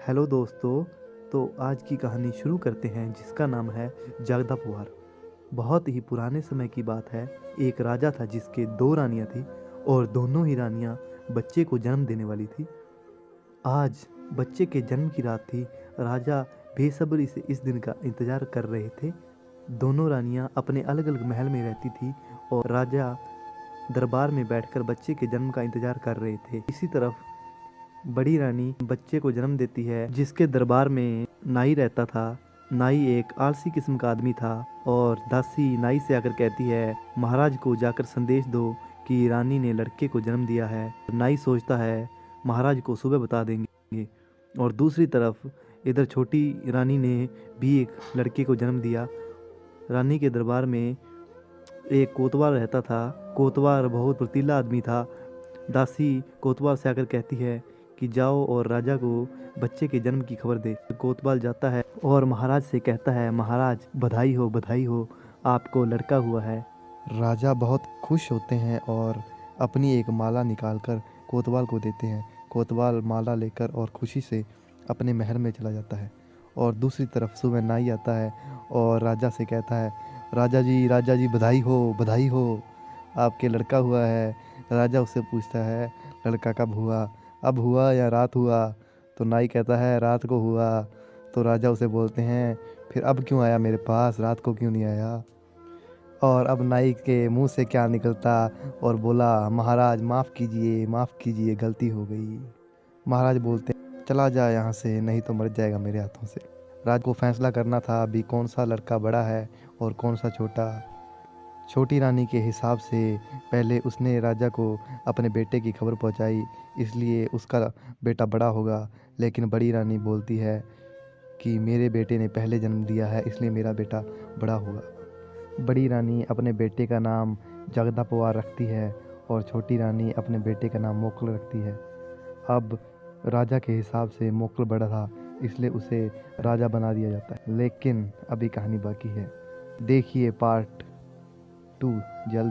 Hello दोस्तों। तो आज की कहानी शुरू करते हैं जिसका नाम है जगदा पुआर। बहुत ही पुराने समय की बात है। एक राजा था जिसके दो रानियां थी और दोनों ही रानियां बच्चे को जन्म देने वाली थी। आज बच्चे के जन्म की रात थी। राजा बेसब्री से इस दिन का इंतजार कर रहे थे। दोनों रानियां अपने अलग अलग महल में रहती थी और राजा दरबार में बैठकर बच्चे के जन्म का इंतजार कर रहे थे। इसी तरफ बड़ी रानी बच्चे को जन्म देती है जिसके दरबार में नाई रहता था। नाई एक आलसी किस्म का आदमी था और दासी नाई से आकर कहती है महाराज को जाकर संदेश दो कि रानी ने लड़के को जन्म दिया है। नाई सोचता है महाराज को सुबह बता देंगे। और दूसरी तरफ इधर छोटी रानी ने भी एक लड़के को जन्म दिया। रानी के दरबार में एक कोतवाल रहता था। कोतवाल बहुत फुर्तीला आदमी था। दासी कोतवाल से आकर कहती है कि जाओ और राजा को बच्चे के जन्म की खबर दे। कोतवाल जाता है और महाराज से कहता है महाराज बधाई हो आपको लड़का हुआ है। राजा बहुत खुश होते हैं और अपनी एक माला निकालकर कोतवाल को देते हैं। कोतवाल माला लेकर और खुशी से अपने महल में चला जाता है। और दूसरी तरफ सुबह नाई आता है और राजा से कहता है राजा जी बधाई हो आपके लड़का हुआ है। राजा उससे पूछता है लड़का कब हुआ, अब हुआ या रात हुआ? तो नाई कहता है रात को हुआ। तो राजा उसे बोलते हैं फिर अब क्यों आया मेरे पास, रात को क्यों नहीं आया? और अब नाई के मुंह से क्या निकलता और बोला महाराज माफ़ कीजिए गलती हो गई। महाराज बोलते हैं चला जा यहाँ से नहीं तो मर जाएगा मेरे हाथों से। राज को फैसला करना था अभी कौन सा लड़का बड़ा है और कौन सा छोटा। छोटी रानी के हिसाब से पहले उसने राजा को अपने बेटे की खबर पहुंचाई, इसलिए उसका बेटा बड़ा होगा। लेकिन बड़ी रानी बोलती है कि मेरे बेटे ने पहले जन्म दिया है इसलिए मेरा बेटा बड़ा होगा। बड़ी रानी अपने बेटे का नाम जगदा पुआर रखती है और छोटी रानी अपने बेटे का नाम मोकल रखती है। अब राजा के हिसाब से मोकल बड़ा था इसलिए उसे राजा बना दिया जाता है। लेकिन अभी कहानी बाकी है। देखिए पार्ट 2 जल्द।